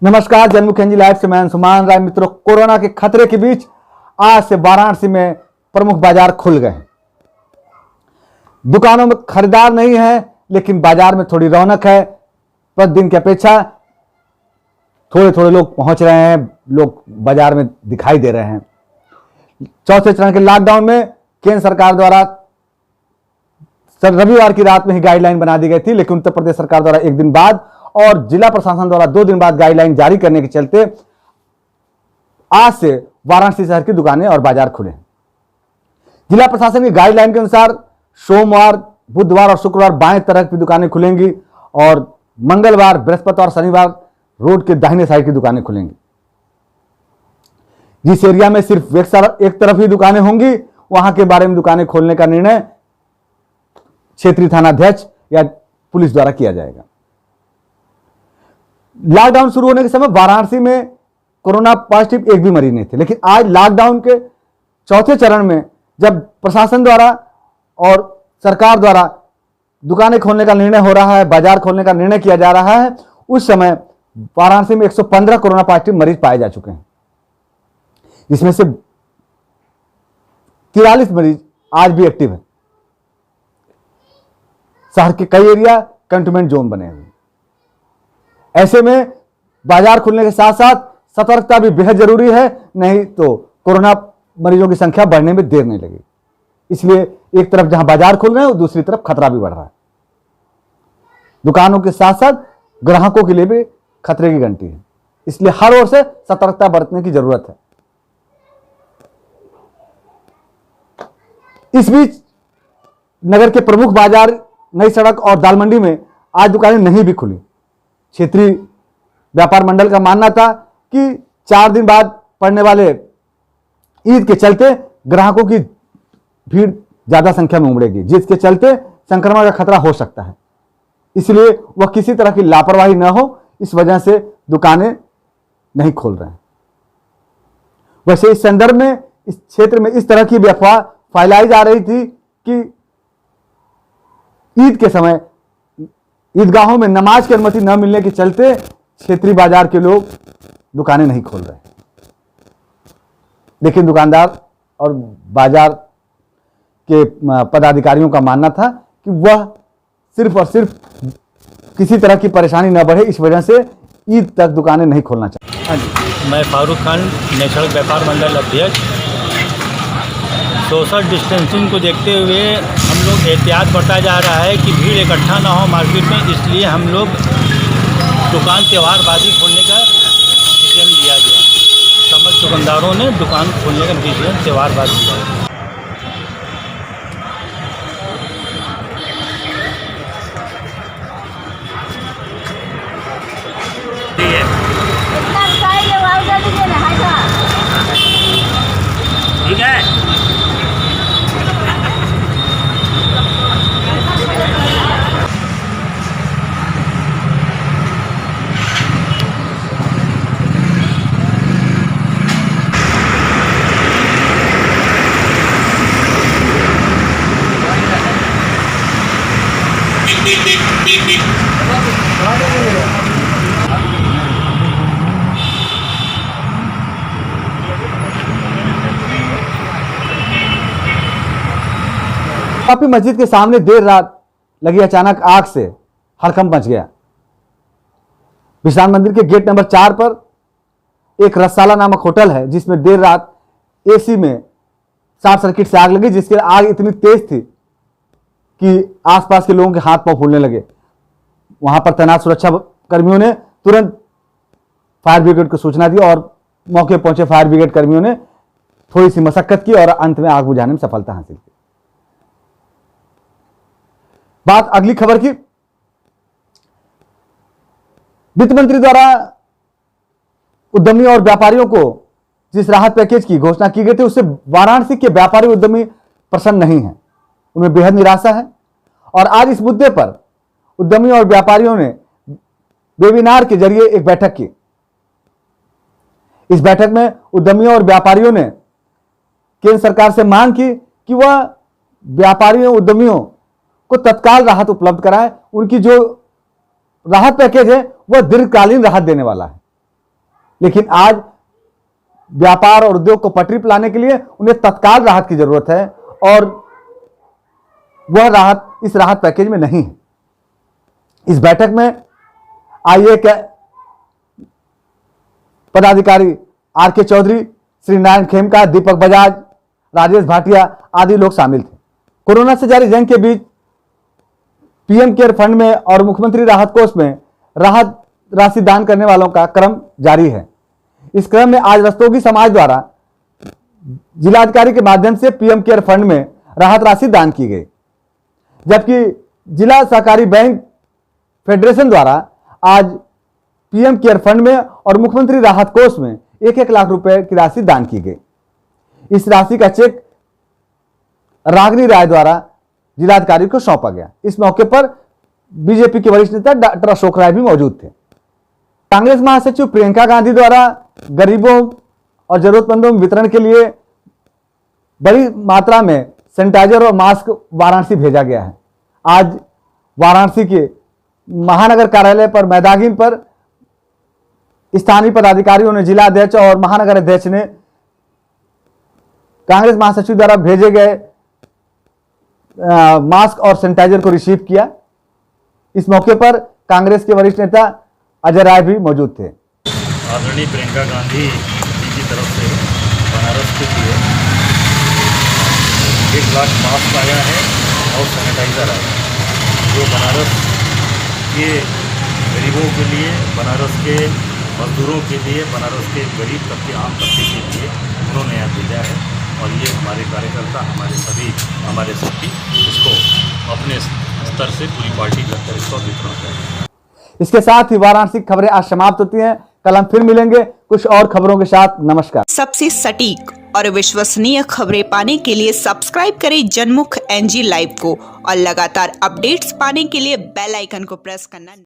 नमस्कार, जनमुखी लाइव से मैं सुमान राय। मित्रों, कोरोना के खतरे के बीच आज से वाराणसी में प्रमुख बाजार खुल गए। दुकानों में खरीदार नहीं है, लेकिन बाजार में थोड़ी रौनक है। प्रतिदिन की अपेक्षा थोड़े थोड़े लोग पहुंच रहे हैं, लोग बाजार में दिखाई दे रहे हैं। चौथे चरण के लॉकडाउन में केंद्र सरकार द्वारा रविवार की रात में ही गाइडलाइन बना दी गई थी, लेकिन उत्तर प्रदेश सरकार द्वारा एक दिन बाद और जिला प्रशासन द्वारा 2 दिन बाद गाइडलाइन जारी करने के चलते आज से वाराणसी शहर की दुकानें और बाजार खुले। जिला प्रशासन की गाइडलाइन के अनुसार सोमवार, बुधवार और शुक्रवार बाएं तरफ की दुकानें खुलेंगी और मंगलवार, बृहस्पतिवार और शनिवार रोड के दाहिने साइड की दुकानें खुलेंगी। जिस एरिया में सिर्फ एक तरफ ही दुकानें होंगी, वहां के बारे में दुकानें खोलने का निर्णय क्षेत्रीय थानाध्यक्ष या पुलिस द्वारा किया जाएगा। लॉकडाउन शुरू होने के समय वाराणसी में कोरोना पॉजिटिव एक भी मरीज नहीं थे, लेकिन आज लॉकडाउन के चौथे चरण में जब प्रशासन द्वारा और सरकार द्वारा दुकानें खोलने का निर्णय हो रहा है, बाजार खोलने का निर्णय किया जा रहा है, उस समय वाराणसी में 115 कोरोना पॉजिटिव मरीज पाए जा चुके हैं। इसमें से 43 मरीज आज भी एक्टिव है। शहर के कई एरिया कंटेनमेंट जोन बने हुए। ऐसे में बाजार खुलने के साथ साथ सतर्कता भी बेहद जरूरी है, नहीं तो कोरोना मरीजों की संख्या बढ़ने में देर नहीं लगेगी। इसलिए एक तरफ जहां बाजार खुल रहे हैं, दूसरी तरफ खतरा भी बढ़ रहा है। दुकानों के साथ साथ ग्राहकों के लिए भी खतरे की घंटी है, इसलिए हर ओर से सतर्कता बरतने की जरूरत है। इस बीच नगर के प्रमुख बाजार नई सड़क और दाल मंडी में आज दुकानें नहीं भी खुली। क्षेत्रीय व्यापार मंडल का मानना था कि 4 दिन बाद पड़ने वाले ईद के चलते ग्राहकों की भीड़ ज्यादा संख्या में उमड़ेगी, जिसके चलते संक्रमण का खतरा हो सकता है। इसलिए वह किसी तरह की लापरवाही न हो, इस वजह से दुकानें नहीं खोल रहे हैं। वैसे इस संदर्भ में इस क्षेत्र में इस तरह की भी अफवाह फैलाई जा रही थी कि ईद के समय ईदगाहों में नमाज की अनुमति न मिलने के चलते क्षेत्रीय बाजार के लोग दुकानें नहीं खोल रहे। लेकिन दुकानदार और बाजार के पदाधिकारियों का मानना था कि वह सिर्फ और सिर्फ किसी तरह की परेशानी न बढ़े, इस वजह से ईद तक दुकानें नहीं खोलना चाहते। मैं फारूक खान, नेशनल व्यापार मंडल अध्यक्ष। सोशल डिस्टेंसिंग को देखते हुए हम लोग एहतियात बरता जा रहा है कि भीड़ इकट्ठा ना हो मार्केट में, इसलिए हम लोग दुकान त्योहारबाजी खोलने का डिसीजन लिया गया। समस्त दुकानदारों ने दुकान खोलने का डिसीजन त्योहारबाजी लिया। ठीक है। काफी मस्जिद के सामने देर रात लगी अचानक आग से हड़कंप मच गया। विश्राम मंदिर के गेट नंबर 4 पर एक रससाला नामक होटल है, जिसमें देर रात एसी में शॉर्ट सर्किट से आग लगी, जिसके आग इतनी तेज थी कि आसपास के लोगों के हाथ पांव फूलने लगे। वहां पर तैनात सुरक्षा कर्मियों ने तुरंत फायर ब्रिगेड को सूचना दी और मौके पर पहुंचे फायर ब्रिगेड कर्मियों ने थोड़ी सी मशक्कत की और अंत में आग बुझाने में सफलता हासिल की। बात अगली खबर की। वित्त मंत्री द्वारा उद्यमी और व्यापारियों को जिस राहत पैकेज की घोषणा की गई थी, उससे वाराणसी के व्यापारी उद्यमी प्रसन्न नहीं है, उनमें बेहद निराशा है। और आज इस मुद्दे पर उद्यमी और व्यापारियों ने वेबिनार के जरिए एक बैठक की। इस बैठक में उद्यमियों और व्यापारियों ने केंद्र सरकार से मांग की कि वह व्यापारियों उद्यमियों को तत्काल राहत उपलब्ध कराए। उनकी जो राहत पैकेज है वह दीर्घकालीन राहत देने वाला है। लेकिन आज व्यापार और उद्योग को पटरी पर लाने के लिए उन्हें तत्काल राहत की जरूरत है और वह राहत इस राहत पैकेज में नहीं है। इस बैठक में आईए के पदाधिकारी आर के चौधरी, श्री नारायण खेमका, दीपक बजाज, राजेश भाटिया आदि लोग शामिल थे। कोरोना से जारी जंग के बीच पीएम केयर फंड में और मुख्यमंत्री राहत कोष में राहत राशि दान करने वालों का क्रम जारी है। इस क्रम में आज रस्तोगी समाज द्वारा जिलाधिकारी के माध्यम से पीएम केयर फंड में राहत राशि दान की गई, जबकि जिला सहकारी बैंक फेडरेशन द्वारा आज पीएम केयर फंड में और मुख्यमंत्री राहत कोष में 1-1 लाख रुपए की राशि दान की गई। इस राशि का चेक रागिनी राय द्वारा जिलाधिकारी को सौंपा गया। इस मौके पर बीजेपी के वरिष्ठ नेता डॉक्टर अशोक राय भी मौजूद थे। कांग्रेस महासचिव प्रियंका गांधी द्वारा गरीबों और जरूरतमंदों में वितरण के लिए बड़ी मात्रा में सैनिटाइजर और मास्क वाराणसी भेजा गया है। आज वाराणसी के महानगर कार्यालय पर मैदागिन पर स्थानीय पदाधिकारियों ने, जिला अध्यक्ष और महानगर अध्यक्ष ने कांग्रेस महासचिव द्वारा भेजे गए मास्क और सैनिटाइजर को रिसीव किया। इस मौके पर कांग्रेस के वरिष्ठ नेता अजय राय भी मौजूद थे। आदरणीय प्रियंका गांधी जी की तरफ से बनारस के लिए 1 लाख मास्क आया है और सैनिटाइज़र आया है, जो बनारस के गरीबों के लिए, बनारस के मजदूरों के लिए, बनारस के गरीब तबके, आम तबके के लिए उन्होंने यहाँ भेजा है। और ये हमारे कार्यकर्ता, हमारे साथी इसको अपने स्तर से पूरी पार्टी करकर इसको वितरण करें। इसके साथ ही वाराणसी की खबरें आज समाप्त होती हैं। कल हम फिर मिलेंगे कुछ और खबरों के साथ। नमस्कार। सबसे सटीक और विश्वसनीय खबरें पाने के लिए सब्सक्राइब करें जनमुख NG लाइव को और लगातार अपडेट्स पाने के लिए बेल आइकन को प्रेस करना